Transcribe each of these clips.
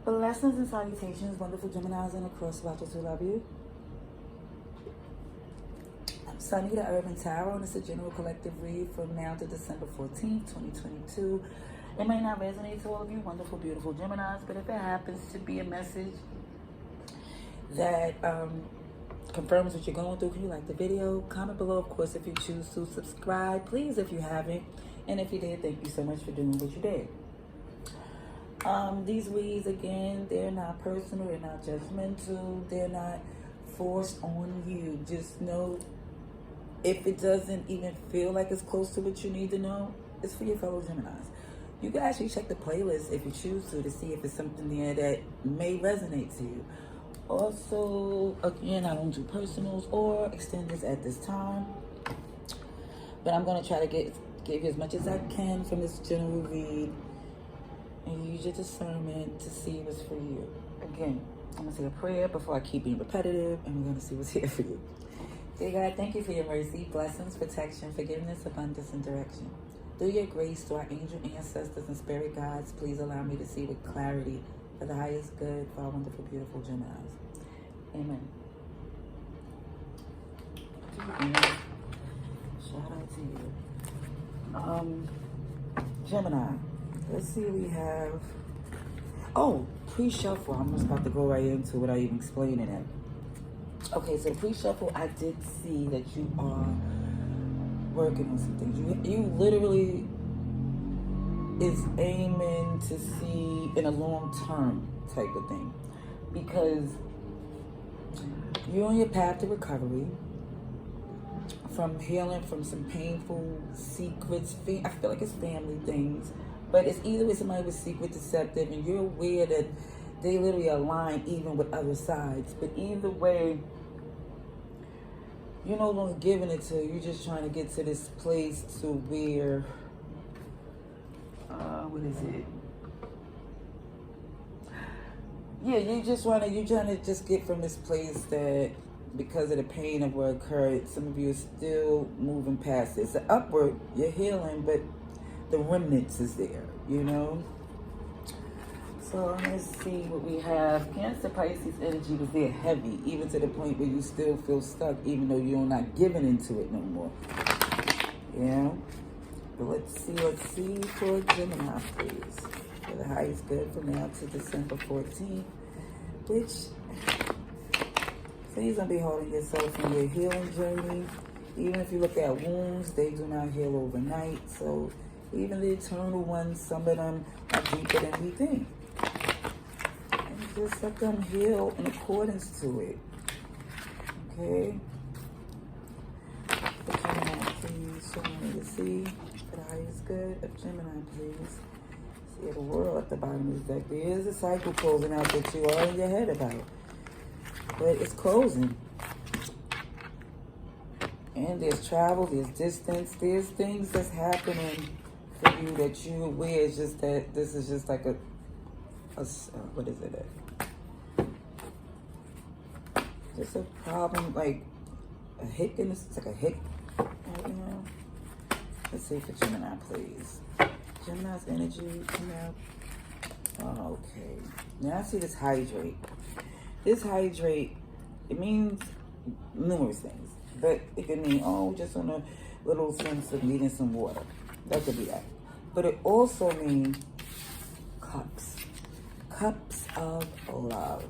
Blessings and salutations, wonderful Geminis and across watchers who love you. I'm Sunny, the Urban Tarot, and it's a general collective read from now to December 14th, 2022. It may not resonate to all of you wonderful, beautiful Geminis, but if it happens to be a message that confirms what you're going through, can you like the video? Comment below, of course, if you choose to. Subscribe, please, if you haven't. And if you did, thank you so much for doing what you did. These reads, again, they're not personal, they're not judgmental, they're not forced on you. Just know, if it doesn't even feel like it's close to what you need to know, it's for your fellow Geminis. You can actually check the playlist if you choose to see if it's something there that may resonate to you. Also, again, I don't do personals or extenders at this time, but I'm going to try to give you as much as I can from this general read and use your discernment to see what's for you. Again, I'm going to say a prayer before I keep being repetitive, and we're going to see what's here for you. Dear God, thank you for your mercy, blessings, protection, forgiveness, abundance, and direction. Through your grace to our angel ancestors and spirit guides, please allow me to see with clarity for the highest good for our wonderful, beautiful Geminis. Amen. Amen. Shout out to you. Gemini. Let's see what we have. Oh, pre-shuffle. I'm just about to go right into it without even explaining it. Okay, so pre-shuffle, I did see that you are working on some things. You literally is aiming to see in a long-term type of thing, because you're on your path to recovery from healing from some painful secrets. I feel like it's family things, but it's either with somebody with secret deceptive and you're aware that they literally align even with other sides. But either way, you're no longer giving it to, you're just trying to get to this place to where, what is it? Yeah, you're trying to just get from this place that, because of the pain of what occurred, some of you are still moving past it. It's an upward, you're healing, but the remnants is there, you know? So let's see what we have. Cancer, Pisces energy was there heavy, even to the point where you still feel stuck, even though you're not giving into it no more. Yeah? But let's see for Gemini, please. For the highest good from now to December 14th, which, please don't be holding yourself in your healing journey. Even if you look at wounds, they do not heal overnight. So even the eternal ones, some of them are deeper than we think. And just let them heal in accordance to it. Okay? For Gemini, please show me to see for the highest good of Gemini, please. See the world at the bottom of this deck. There is a cycle closing out that you are in your head about. But it's closing. And there's travel, there's distance, there's things that's happening for you that you're aware. It's just that this is just like a what is it? Just a problem, like a hick in this, it's like a hick, you know? Let's see for Gemini, please. Gemini's energy, come out. Oh, okay. Now I see this hydrate. This hydrate, it means numerous things. But it could mean, just on a little sense of needing some water. That could be that. But it also means cups. Cups of love.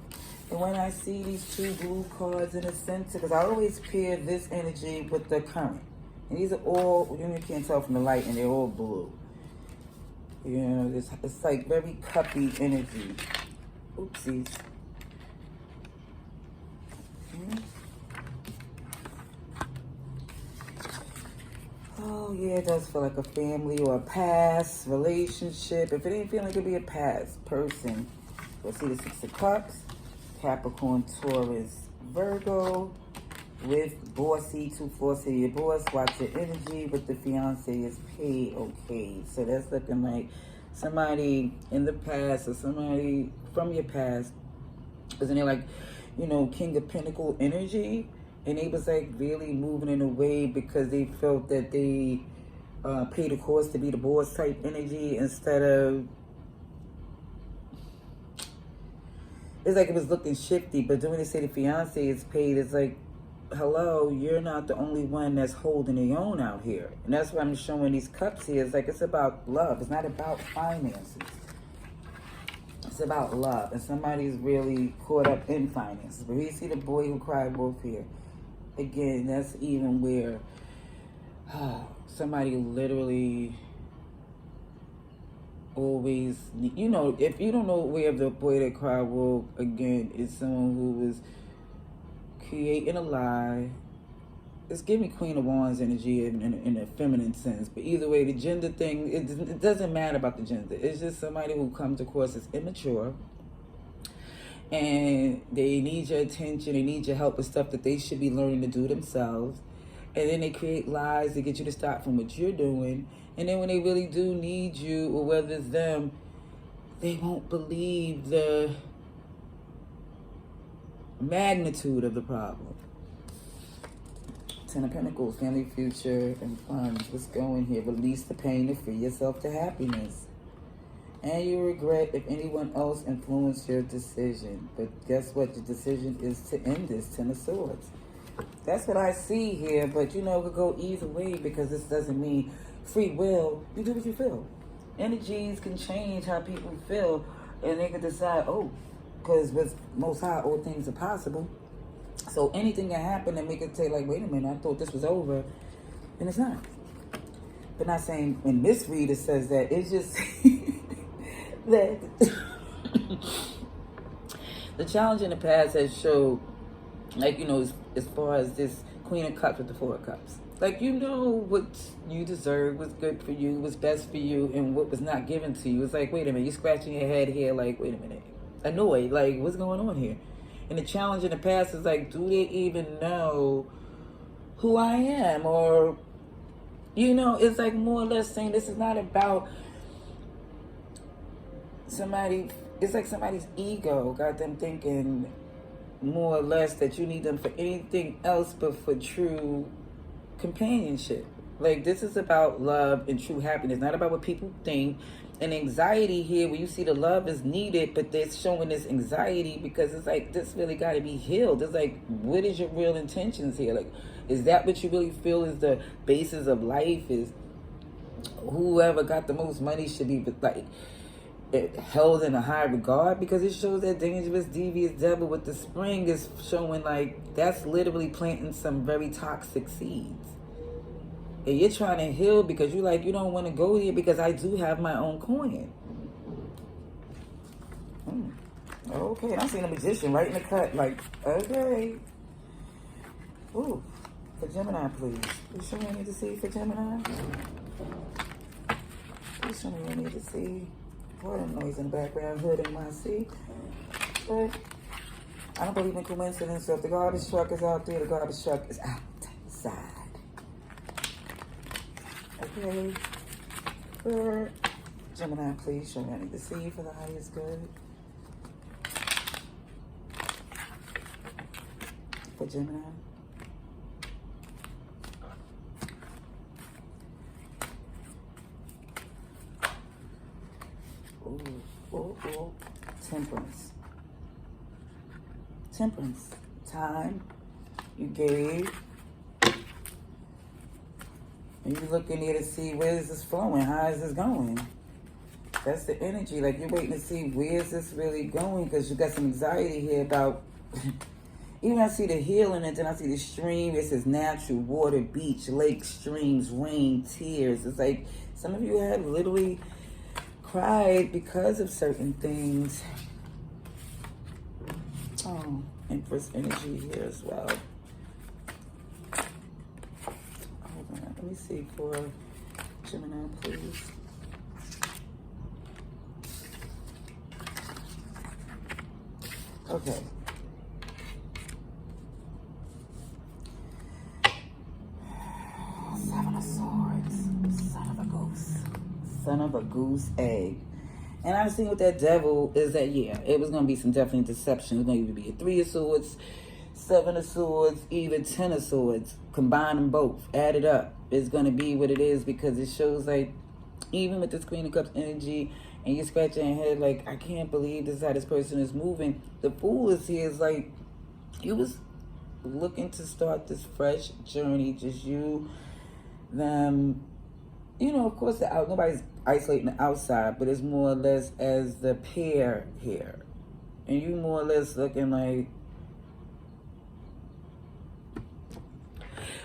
And when I see these two blue cards in the center, because I always pair this energy with the current. And these are all, you can't tell from the light, and they're all blue. You know, it's like very cuppy energy. Oopsies. Oh, yeah, it does feel like a family or a past relationship. If it ain't feeling like it could be a past person. Let's see the Six of Cups, Capricorn, Taurus, Virgo, with bossy, too forcey, your boss, watch your energy, but the fiance is paid, okay. So that's looking like somebody in the past or somebody from your past. Isn't it like, King of Pentacle energy? And they was like really moving in a way because they felt that they paid a cost to be the boss type energy instead of it's like it was looking shifty. But then when they say the fiance is paid, it's like, hello, you're not the only one that's holding your own out here. And that's why I'm showing these cups here. It's like it's about love. It's not about finances. It's about love. And somebody's really caught up in finances. But we see the boy who cried wolf here. Again, that's even where somebody literally always, you know, if you don't know where the boy that cried wolf, again, is someone who was creating a lie. It's giving Queen of Wands energy in a feminine sense. But either way, the gender thing, it doesn't matter about the gender. It's just somebody who comes across as immature. And they need your attention. They need your help with stuff that they should be learning to do themselves. And then they create lies to get you to stop from what you're doing. And then when they really do need you, or whether it's them, they won't believe the magnitude of the problem. Ten of Pentacles, family, future, and funds. What's going here? Release the pain to free yourself to happiness. And you regret if anyone else influenced your decision. But guess what? Your decision is to end this. Ten of Swords. That's what I see here. But you know, it could go either way, because this doesn't mean free will. You do what you feel. Energies can change how people feel. And they can decide, oh, because with Most High, all things are possible. So anything can happen and make it say like, wait a minute, I thought this was over. And it's not. But not saying when this reader says that. It's just that the challenge in the past has showed, like, you know, as far as this Queen of Cups with the Four of Cups. Like, you know what you deserve, what's good for you, what's best for you, and what was not given to you. It's like, wait a minute, you're scratching your head here like, wait a minute. Annoyed, like, what's going on here? And the challenge in the past is like, do they even know who I am? Or, you know, it's like more or less saying this is not about somebody. It's like somebody's ego got them thinking more or less that you need them for anything else but for true companionship. Like, this is about love and true happiness, not about what people think. And anxiety here, where you see the love is needed, but they're showing this anxiety because it's like, this really got to be healed. It's like, what is your real intentions here? Like, is that what you really feel is the basis of life? Is whoever got the most money should be like held in a high regard? Because it shows that dangerous, devious devil with the spring is showing like that's literally planting some very toxic seeds. And you're trying to heal because you're like, you don't want to go here because I do have my own coin. Okay, I'm seeing a magician right in the cut. Like, okay. Ooh, for Gemini, please. Please show me what I need to see for Gemini. Please show me what I need to see. Boy, that noise in the background, hood in my seat. But I don't believe in coincidence. So if the garbage truck is out there, the garbage truck is outside. Okay, for Gemini, please show me what I need to see for the highest good. For Gemini. Ooh. Temperance. Temperance. Time you gave. And you're looking there to see where is this flowing, how is this going? That's the energy. Like, you're waiting to see where is this really going, because you got some anxiety here about, even I see the healing, and then I see the stream. It says natural, water, beach, lake, streams, rain, tears. It's like some of you have literally cried because of certain things. Oh, Empress energy here as well. Let me see for Gemini, please. Okay. Seven of Swords. Son of a goose. Son of a goose egg. And I'm seeing with that devil is that, yeah, it was going to be some definitely deception. It's going to be a 3 of Swords, 7 of Swords, even 10 of Swords. Combine them both. Add it up. It's going to be what it is, because it shows like, even with this Queen of Cups energy, and you're scratching your head like, I can't believe this is how this person is moving. The Fool is here. Is like, you was looking to start this fresh journey, just you, them. You know, of course, nobody's isolating the outside, but it's more or less as the pair here. And you more or less looking like,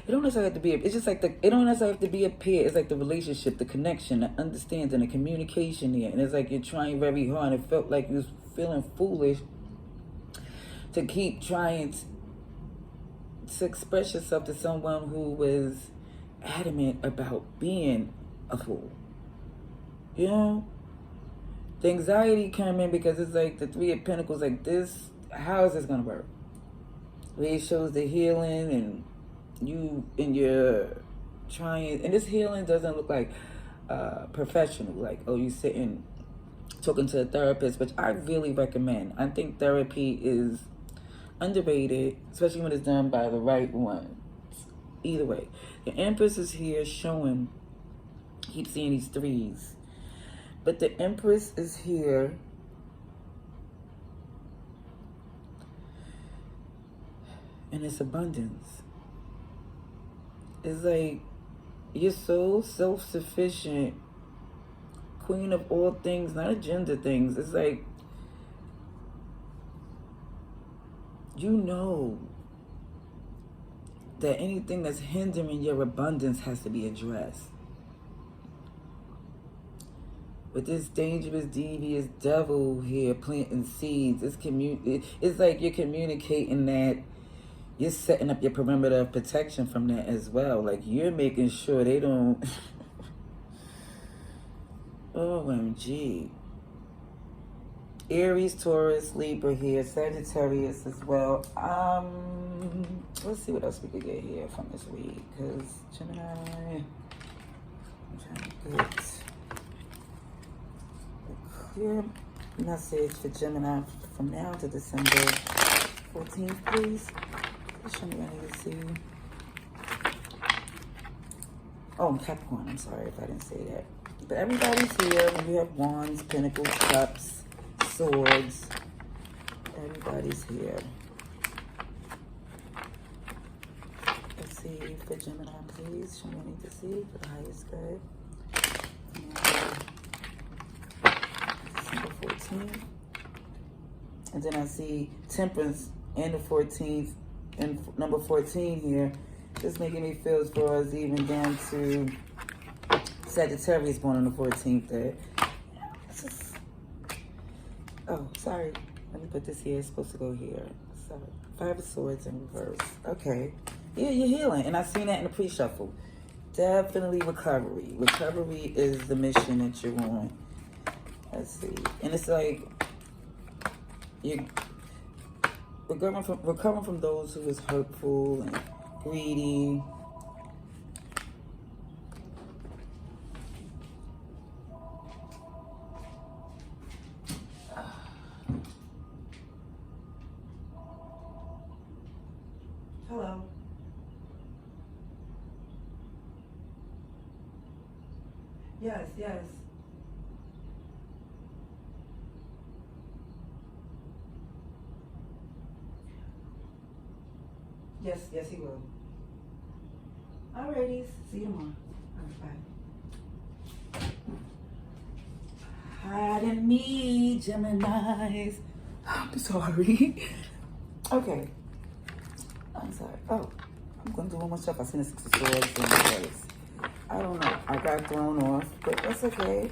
it don't necessarily have to be, it's just like it don't necessarily have to be a pair. It's like the relationship, the connection, the understanding, the communication here. And it's like you're trying very hard. It felt like you was feeling foolish to keep trying to express yourself to someone who was adamant about being a fool. You know? The anxiety come in because it's like the Three of Pentacles, like this, how is this going to work? It shows the healing and you're trying, and this healing doesn't look like professional, like, oh, you sitting talking to a therapist, which I really recommend. I think therapy is underrated, especially when it's done by the right one. Either way, the Empress is here showing, keep seeing these threes, but the Empress is here and it's abundance. It's like you're so self-sufficient, queen of all things, not agenda things. It's like, you know that anything that's hindering your abundance has to be addressed. With this dangerous, devious devil here planting seeds, it's like you're communicating that you're setting up your perimeter of protection from that as well. Like, you're making sure they don't... OMG. Aries, Taurus, Libra here, Sagittarius as well. Let's see what else we could get here from this read. Because Gemini, I'm trying to get a clear message for Gemini from now to December 14th, please. Show me what I need to see. Oh, Capricorn, I'm sorry if I didn't say that. But everybody's here. When you have Wands, Pentacles, Cups, Swords, everybody's here. Let's see for Gemini, please. Show me what I need to see for the highest good. December 14th. And then I see Temperance and the 14th. And number 14 here, just making me feel as far as even down to Sagittarius born on the 14th there. Oh, sorry. Let me put this here. It's supposed to go here. Sorry. 5 of Swords in reverse. Okay. Yeah, you're healing. And I've seen that in the pre-shuffle. Definitely recovery. Recovery is the mission that you're on. Let's see. And it's like, you're recovering from those who was hurtful and greedy. Hello. Yes, yes. Yes, yes, he will. Alrighty, see you tomorrow. Bye. Pardon me, Geminis. I'm sorry. Okay. I'm sorry. Oh, I'm going to do one more stuff. I seen the 6 of Swords in the place. I don't know. I got thrown off, but that's okay.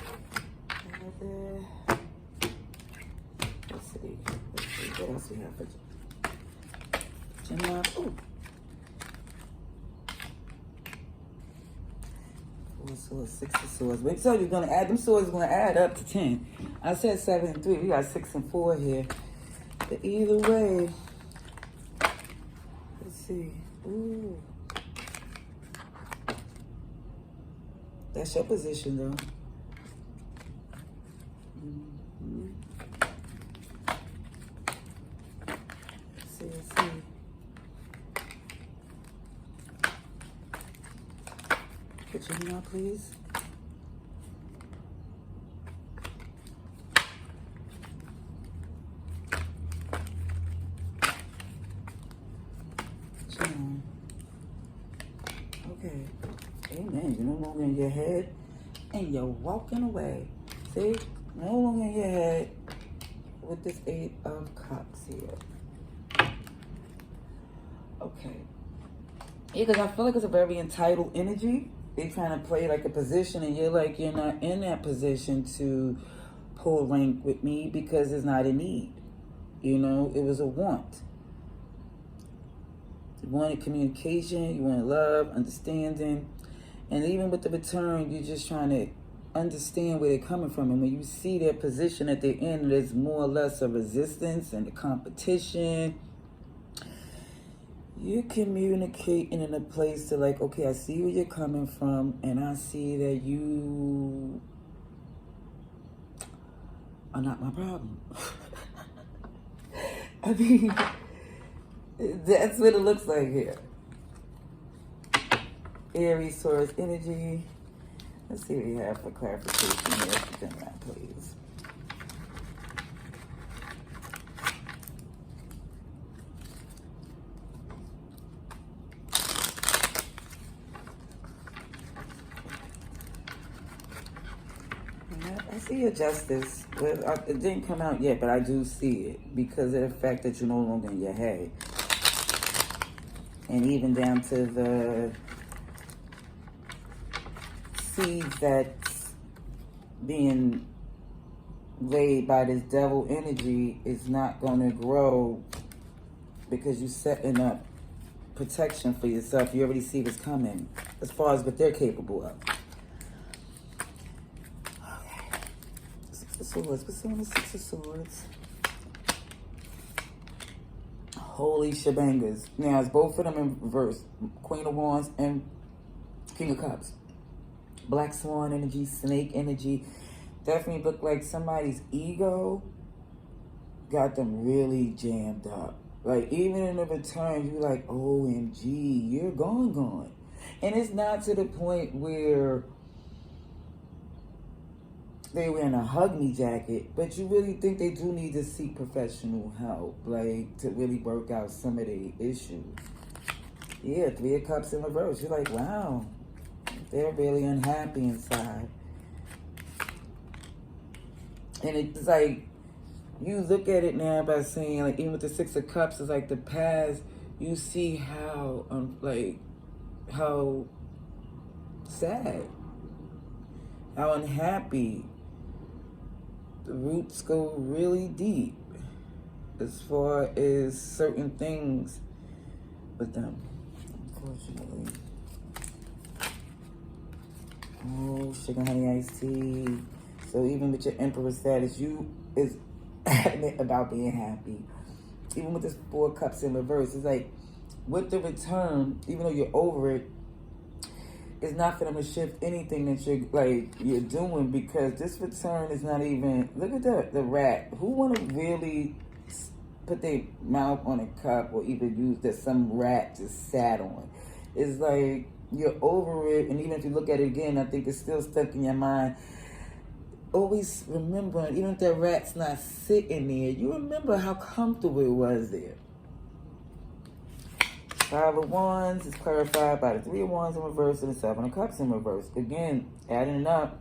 Let's see. What else we have for Gemini? Ooh. 4 Swords, 6 of Swords. Wait, so you're going to add, them swords are going to add up to 10. I said 7 and 3. We got 6 and 4 here. But either way, let's see. Ooh. That's your position, though. Mm-hmm. Let's see. Put your email, please. Gemini. Okay. Amen. You're no longer in your head and you're walking away. See? No longer in your head with this 8 of Cups here. Okay. Yeah, because I feel like it's a very entitled energy. They're trying to play like a position and you're like, you're not in that position to pull rank with me because it's not a need. You know, it was a want. You wanted communication, you wanted love, understanding. And even with the return, you're just trying to understand where they're coming from. And when you see their position at the end, there's more or less a resistance and a competition. You're communicating in a place to like, okay, I see where you're coming from, and I see that you are not my problem. I mean, that's what it looks like here. Aries, Taurus energy. Let's see what we have for clarification here for Gemini, please. I see your justice. It didn't come out yet, but I do see it because of the fact that you're no longer in your head. And even down to the seeds that's being laid by this devil energy is not going to grow because you're setting up protection for yourself. You already see what's coming as far as what they're capable of. Okay. 6 of Swords. What's on the 6 of Swords? Holy shebangas. Now, it's both of them in reverse. Queen of Wands and King of Cups. Black Swan energy, snake energy. Definitely look like somebody's ego got them really jammed up. Like, even in the return, you're like, OMG, you're gone. And it's not to the point where they were in a hug me jacket, but you really think they do need to seek professional help, like, to really work out some of the issues. Yeah, 3 of Cups in reverse. You're like, wow. They're really unhappy inside. And it's like, you look at it now by saying, like, even with the 6 of Cups, it's like the past, you see how, how sad, how unhappy. The roots go really deep as far as certain things with them, unfortunately. Oh, sugar, honey, iced tea. So even with your Emperor status, you is adamant about being happy. Even with this 4 Cups in reverse, it's like with the return, even though you're over it, it's not for them to shift anything that you're doing, because this return is not even. Look at the rat. Who want to really put their mouth on a cup or even use that some rat just sat on? It's like you're over it, and even if you look at it again, I think it's still stuck in your mind. Always remember, even if that rat's not sitting there, you remember how comfortable it was there. 5 of Wands is clarified by the 3 of Wands in reverse and the 7 of Cups in reverse. Again, adding it up,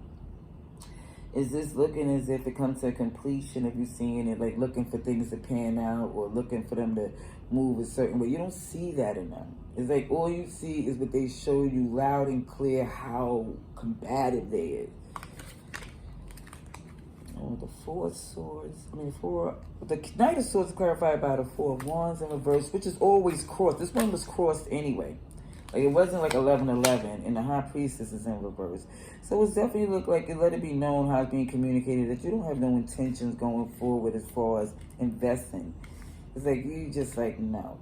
is this looking as if it comes to a completion of you seeing it, like looking for things to pan out or looking for them to move a certain way? You don't see that in them. It's like all you see is what they show you loud and clear how combative they is. Oh, the 4 of Swords. The Knight of Swords is clarified by the 4 of Wands in reverse, which is always crossed. This one was crossed anyway. Like, it wasn't like 11-11, and the High Priestess is in reverse. So it's definitely look like it let it be known how it's being communicated that you don't have no intentions going forward as far as investing. It's like you just like, no.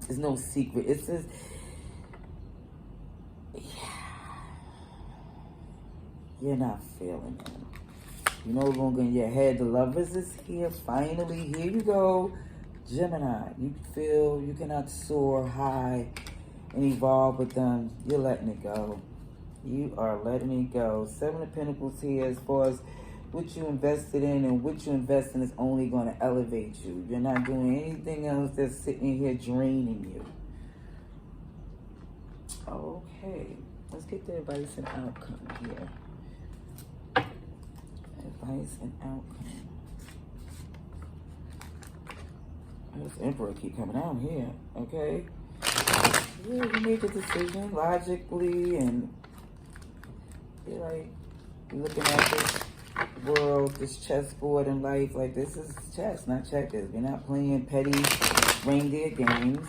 There's no secret. It's just, yeah. You're not feeling it. You're no longer in your head. The Lovers is here. Finally, here you go. Gemini, you feel you cannot soar high and evolve with them. You're letting it go. You are letting it go. 7 of Pentacles here as far as what you invested in, and what you invest in is only going to elevate you. You're not doing anything else that's sitting here draining you. Okay, let's get the advice and outcome here. Advice and outcome. This Emperor keep coming out here, okay? Yeah, you made the decision logically, and you're like, you're looking at this world, this chessboard in life, like this is chess, not checkers. We're not playing petty reindeer games.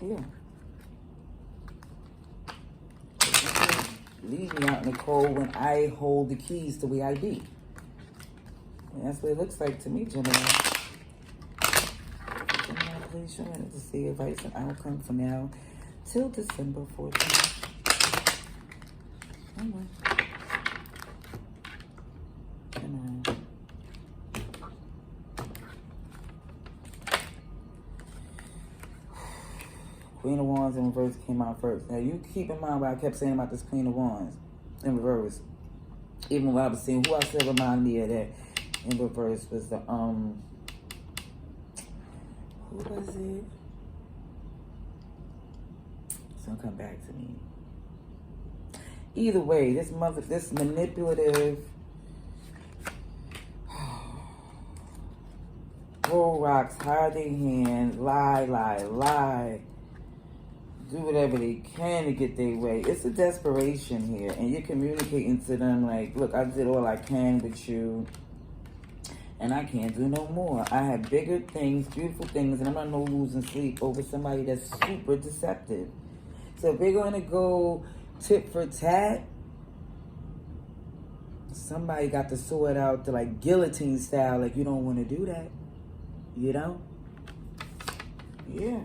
Yeah. Leave me out in the cold when I hold the keys to where I be. And that's what it looks like to me, Gemini. Gemini, please show me to see advice and outcome for now till December 14th. Come on. Come on. Queen of Wands in reverse came out first. Now you keep in mind what I kept saying about this Queen of Wands in reverse. Even when I was seeing, who I said reminded me of that in reverse was the who was it? It's gonna come back to me. Either way, this manipulative, roll rocks, hide their hand, lie. Do whatever they can to get their way. It's a desperation here. And you're communicating to them like, look, I did all I can with you. And I can't do no more. I have bigger things, beautiful things. And I'm not no losing sleep over somebody that's super deceptive. So if they're going to go tit for tat, somebody got to sort out the like guillotine style. Like, you don't want to do that. You know? Yeah.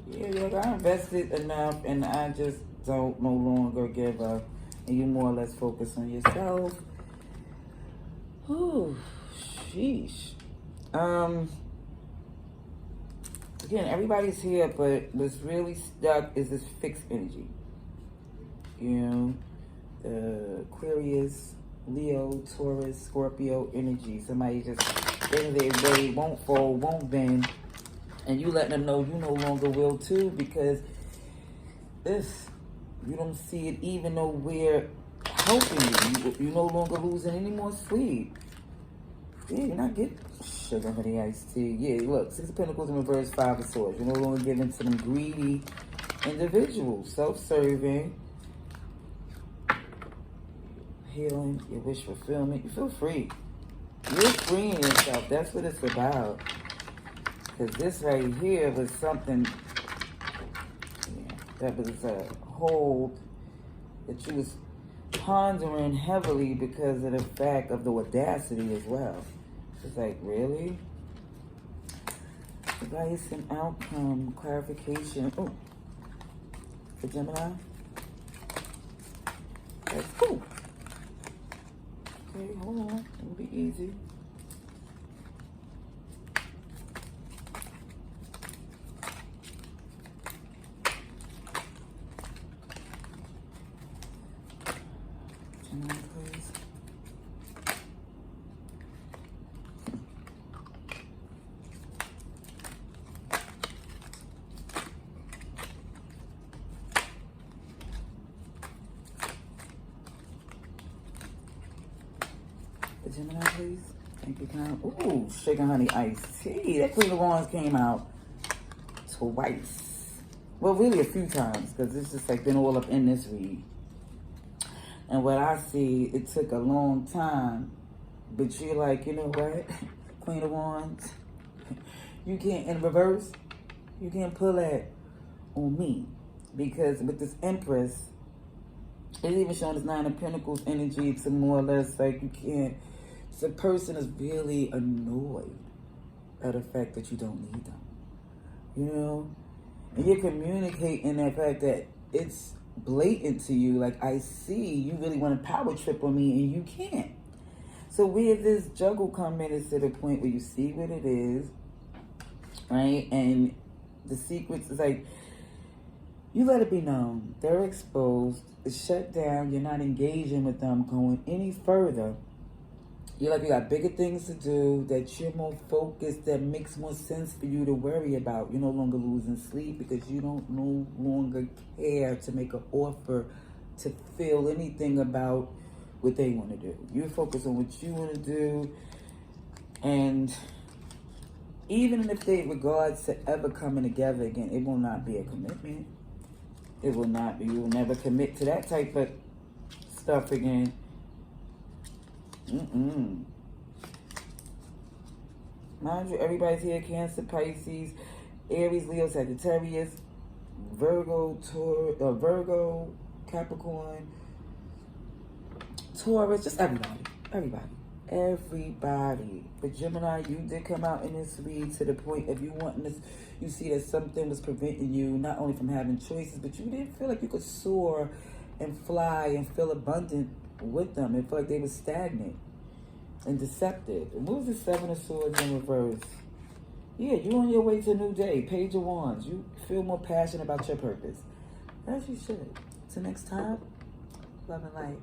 Yeah, like I invested enough and I just don't no longer give up. And you more or less focus on yourself. Ooh, sheesh. Again, everybody's here, but what's really stuck is this fixed energy. You know, the Aquarius, Leo, Taurus, Scorpio energy. Somebody just in their way, won't fold, won't bend. And you letting them know you no longer will too, because this, you don't see it even though we're helping you. You no longer losing any more sleep. Yeah, you're not getting sugar, honey, iced tea. Yeah, look, 6 of Pentacles in reverse, 5 of Swords. You're no longer giving to them greedy individuals, self-serving, healing, your wish fulfillment. You feel free. You're freeing yourself. That's what it's about. Because this right here was something, that was a hold that you was pondering heavily because of the fact of the audacity as well. It's like, really? Advice and outcome, clarification. Oh, for Gemini. That's cool. Okay, hold on. It'll be easy. Please. The Gemini, please. Thank you, kind. Ooh, sugar honey iced tea. That Queen of Wands came out twice. Well, really a few times, because it's just like been all up in this read. And what I see, it took a long time, but you're like, you know what, Queen of Wands, you can't, in reverse, you can't pull that on me. Because with this Empress, it's even showing this 9 of Pentacles energy to more or less like you can't, the person is really annoyed at the fact that you don't need them. You know? And you're communicating that fact that it's blatant to you, like, I see you really want to power trip on me and you can't. So where this juggle come in is to the point where you see what it is, right? And the secrets is like, you let it be known. They're exposed. shut down. You're not engaging with them, going any further. You're like, you got bigger things to do, that you're more focused, that makes more sense for you to worry about. You're no longer losing sleep because you don't no longer care to make an offer to feel anything about what they want to do. You focus on what you want to do. And even if they regards to ever coming together again, it will not be a commitment. It will not be. You will never commit to that type of stuff again. Mind you, everybody's here: Cancer, Pisces, Aries, Leo, Sagittarius, Virgo, Capricorn, Taurus, just everybody. But Gemini, you did come out in this read to the point of you wanting this. You see that something was preventing you not only from having choices, but you didn't feel like you could soar and fly and feel abundant with them. It felt like they were stagnant and deceptive. And what was the Seven of Swords in reverse? Yeah, you're on your way to a new day. Page of Wands. You feel more passionate about your purpose. As you should. Till next time, love and light.